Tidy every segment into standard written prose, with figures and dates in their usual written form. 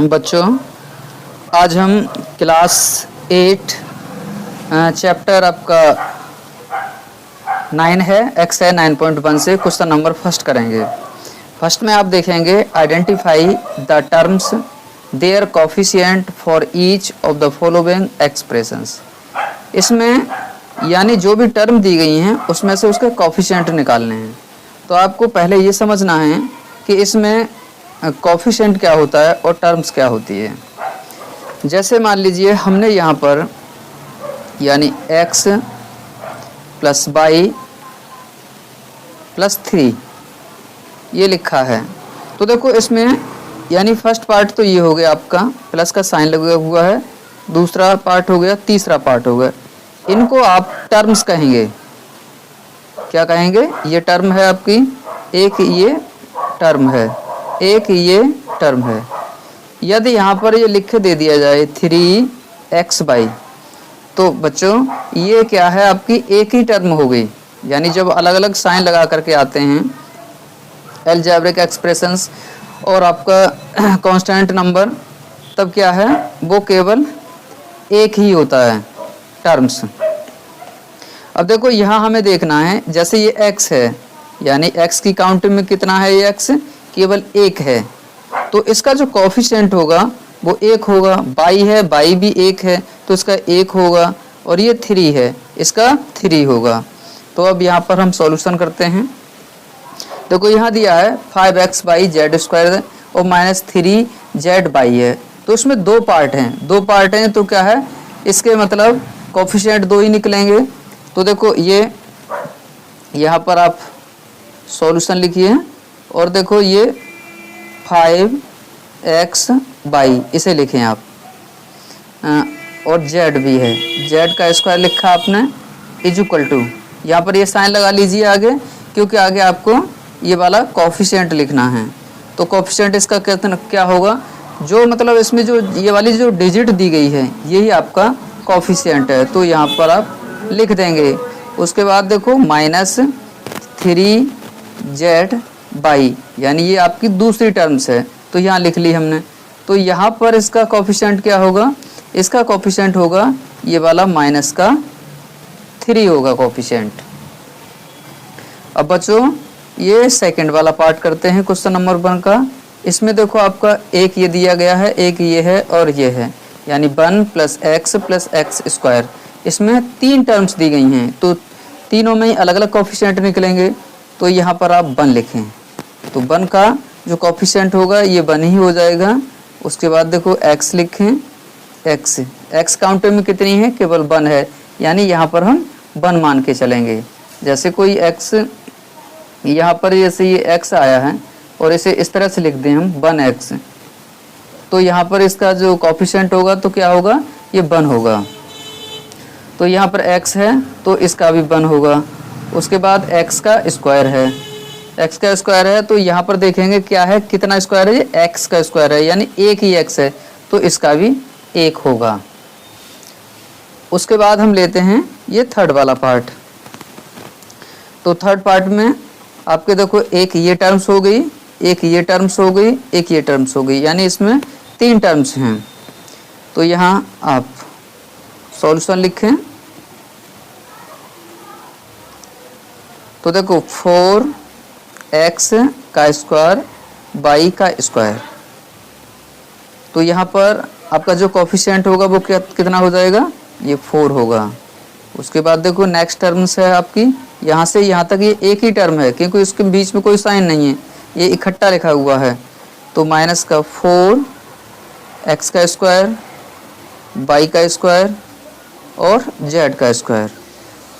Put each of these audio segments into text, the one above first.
बच्चों, आज हम क्लास 8 चैप्टर आपका 9 है, एक्स है 9.1 से क्वेश्चन नंबर फर्स्ट करेंगे। फर्स्ट में आप देखेंगे identify the terms their coefficient for each of the following expressions. इसमें यानी जो भी टर्म दी गई हैं उसमें से उसके कोफिशिएंट निकालने हैं। तो आपको पहले ये समझना है कि इसमें कोफिशिएंट क्या होता है और टर्म्स क्या होती है। जैसे मान लीजिए हमने यहाँ पर यानी x प्लस y प्लस 3 ये लिखा है। तो देखो इसमें यानी फर्स्ट पार्ट तो ये हो गया आपका प्लस का साइन लगा हुआ है, दूसरा पार्ट हो गया, तीसरा पार्ट हो गया। इनको आप टर्म्स कहेंगे। क्या कहेंगे? ये टर्म है आपकी, एक ये टर्म है, एक ये टर्म है। यदि यहाँ पर ये लिख दे दिया जाए 3xy, तो बच्चों ये क्या है आपकी एक ही टर्म हो गई। यानी जब अलग अलग साइन लगा करके आते हैं अलजेब्रिक एक्सप्रेशंस और आपका कांस्टेंट नंबर, तब क्या है वो केवल एक ही होता है टर्म्स। अब देखो यहाँ हमें देखना है, जैसे ये x है यानी x की काउंटिंग में कितना है, ये x केवल एक है, तो इसका जो कोफिशिएंट होगा वो एक होगा। y है, y भी एक है तो इसका एक होगा, और ये 3 है इसका 3 होगा। तो अब यहाँ पर हम सॉल्यूशन करते हैं। देखो यहाँ दिया है 5xy(z²) और -3z(y) है, तो इसमें दो पार्ट हैं, तो क्या है इसके मतलब कोफिशिएंट दो ही निकलेंगे। तो देखो ये यहाँ पर आप सॉल्यूशन लिखिए और देखो ये 5xy इसे लिखें आप, और z भी है, z का स्क्वायर लिखा आपने इक्वल टू, यहाँ पर ये साइन लगा लीजिए आगे, क्योंकि आगे आपको ये वाला कोफिशिएंट लिखना है। तो कोफिशिएंट इसका क्या होगा, जो मतलब इसमें जो ये वाली जो डिजिट दी गई है यही आपका कोफिशिएंट है, तो यहाँ पर आप लिख देंगे। उसके बाद देखो -3z(y) यानी ये आपकी दूसरी टर्म्स है, तो यहाँ लिख ली हमने। तो यहाँ पर इसका कोफिशिएंट क्या होगा, इसका कोफिशिएंट होगा ये वाला -3 होगा कोफिशिएंट। अब बच्चों ये सेकंड वाला पार्ट करते हैं क्वेश्चन नंबर 1 का। इसमें देखो आपका एक ये दिया गया है, एक ये है और ये है, यानी 1 + x + x²। इसमें 3 टर्म्स दी गई हैं, तो तीनों में अलग अलग कोफिशिएंट निकलेंगे। तो यहाँ पर आप 1 लिखें, तो 1 का जो कोफिशिएंट होगा ये 1 ही हो जाएगा। उसके बाद देखो x लिखें, x काउंटर में कितनी है, केवल 1 है, यानी यहाँ पर हम 1 मान के चलेंगे। जैसे कोई x यहाँ पर जैसे ये x आया है और इसे इस तरह से लिख दें हम 1x, तो यहाँ पर इसका जो कोफिशिएंट होगा तो क्या होगा, ये 1 होगा। तो यहाँ पर x है तो इसका भी 1 होगा। उसके बाद x का स्क्वायर है, x का स्क्वायर है तो यहाँ पर देखेंगे क्या है, कितना स्क्वायर है, ये x का स्क्वायर है, यानी एक ही x है, तो इसका भी 1 होगा। उसके बाद हम लेते हैं ये थर्ड वाला पार्ट। तो थर्ड पार्ट में आपके देखो एक ये टर्म्स हो गई, एक ये टर्म्स हो गई, एक ये टर्म्स हो गई, यानी इसमें 3 टर्म्स हैं। तो यहाँ आप सॉल्यूशन लिखें। तो देखो 4x का स्क्वायर y का स्क्वायर, तो यहाँ पर आपका जो कोफिशिएंट होगा वो कितना हो जाएगा, ये 4 होगा। उसके बाद देखो नेक्स्ट टर्म्स है आपकी, यहाँ से यहाँ तक ये एक ही टर्म है, क्योंकि इसके बीच में कोई साइन नहीं है, ये इकट्ठा लिखा हुआ है। तो -4x का स्क्वायर, y का स्क्वायर और z का स्क्वायर,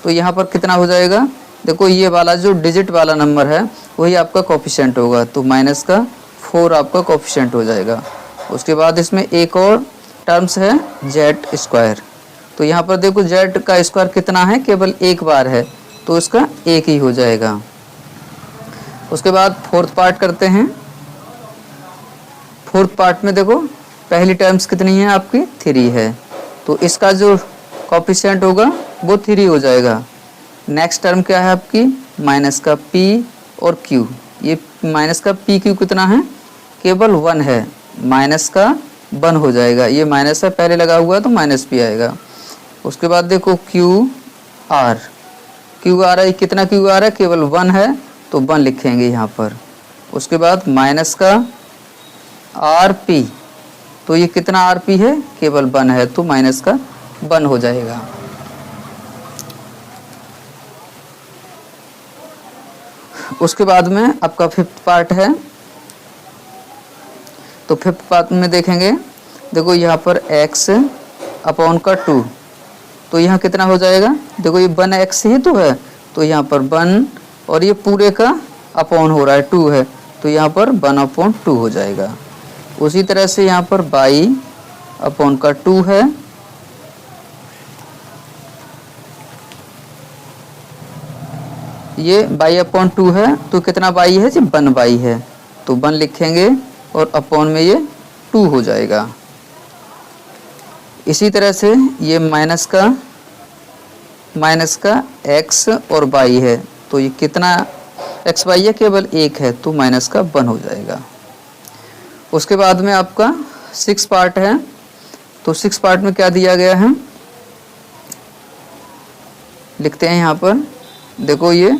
तो यहाँ पर कितना हो जाएगा, देखो ये वाला जो डिजिट वाला नंबर है वही आपका कोफिशिएंट होगा, तो -4 आपका कोफिशिएंट हो जाएगा। उसके बाद इसमें एक और टर्म्स है z², तो यहाँ पर देखो z का स्क्वायर कितना है, केवल एक बार है, तो इसका 1 ही हो जाएगा। उसके बाद फोर्थ पार्ट करते हैं। फोर्थ पार्ट में देखो पहली टर्म्स कितनी है आपकी, 3 है, तो इसका जो कोफिशिएंट होगा वो 3 हो जाएगा। नेक्स्ट टर्म क्या है आपकी, -p और q, ये -p q कितना है, केवल 1 है, माइनस का 1 हो जाएगा। ये माइनस है पहले लगा हुआ है तो माइनस भी आएगा। उसके बाद देखो क्यू आर है, कितना क्यू आर है, केवल 1 है तो 1 लिखेंगे यहाँ पर। उसके बाद माइनस का आर पी, तो ये कितना आर पी है, केवल 1 है तो माइनस का 1 हो जाएगा। उसके बाद में आपका फिफ्थ पार्ट है, तो फिफ्थ पार्ट में देखेंगे, देखो यहाँ पर x अपॉन का 2, तो यहाँ कितना हो जाएगा, देखो ये 1x ही तो है, तो यहाँ पर 1 और ये पूरे का अपॉन हो रहा है 2 है, तो यहाँ पर 1/2 हो जाएगा। उसी तरह से यहाँ पर y अपॉन का 2 है, ये y/2 है, तो कितना y है जी, 1y है, तो 1 लिखेंगे और अपॉन में ये 2 हो जाएगा। इसी तरह से ये माइनस का x और y है, तो ये कितना x y है, केवल 1 है तो माइनस का 1 हो जाएगा। उसके बाद में आपका 6 पार्ट है, तो 6 पार्ट में क्या दिया गया है, लिखते हैं यहाँ पर, देखो ये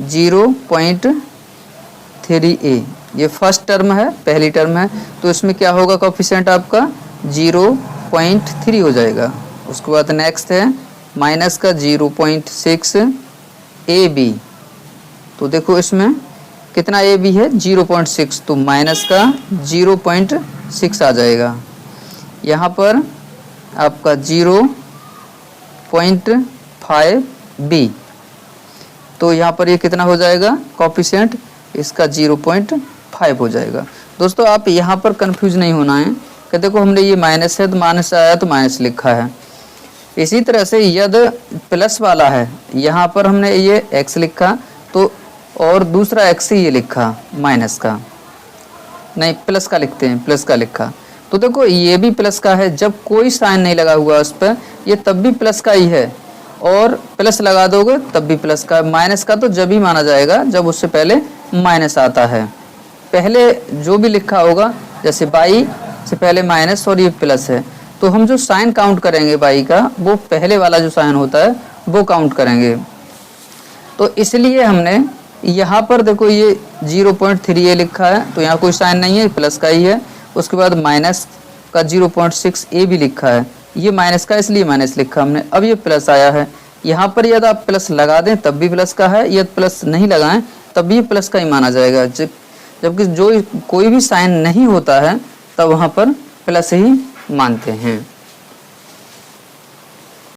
0.3a, ये फर्स्ट टर्म है, पहली टर्म है, तो इसमें क्या होगा, कोफिशिएंट आपका 0.3 हो जाएगा। उसके बाद नेक्स्ट है माइनस का 0.6 ab, तो देखो इसमें कितना ab है, 0.6, तो माइनस का 0.6 आ जाएगा। यहाँ पर आपका 0.5b, तो यहाँ पर ये कितना हो जाएगा, कोफिशिएंट इसका 0.5 हो जाएगा। दोस्तों आप यहाँ पर कंफ्यूज नहीं होना है कि देखो हमने ये माइनस है तो माइनस आया तो माइनस लिखा है। इसी तरह से यदि प्लस वाला है, यहाँ पर हमने ये x लिखा तो और दूसरा x ही ये लिखा माइनस का, नहीं प्लस का लिखते हैं, प्लस का लिखा, तो देखो ये भी प्लस का है, जब कोई साइन नहीं लगा हुआ उस पर, ये तब भी प्लस का ही है, और प्लस लगा दोगे तब भी प्लस का। माइनस का तो जब ही माना जाएगा जब उससे पहले माइनस आता है। पहले जो भी लिखा होगा, जैसे बाई से पहले माइनस और ये प्लस है, तो हम जो साइन काउंट करेंगे बाई का, वो पहले वाला जो साइन होता है वो काउंट करेंगे। तो इसलिए हमने यहाँ पर देखो ये 0.3a लिखा है, तो यहाँ कोई साइन नहीं है, प्लस का ही है। उसके बाद माइनस का 0.6a भी लिखा है, ये माइनस का इसलिए माइनस लिखा हमने। अब ये प्लस आया है, यहाँ पर यदि आप प्लस लगा दें तब भी प्लस का है, यदि प्लस नहीं लगाएं तब भी प्लस का ही माना जाएगा। जबकि जो कोई भी साइन नहीं होता है तब वहाँ पर प्लस ही मानते हैं।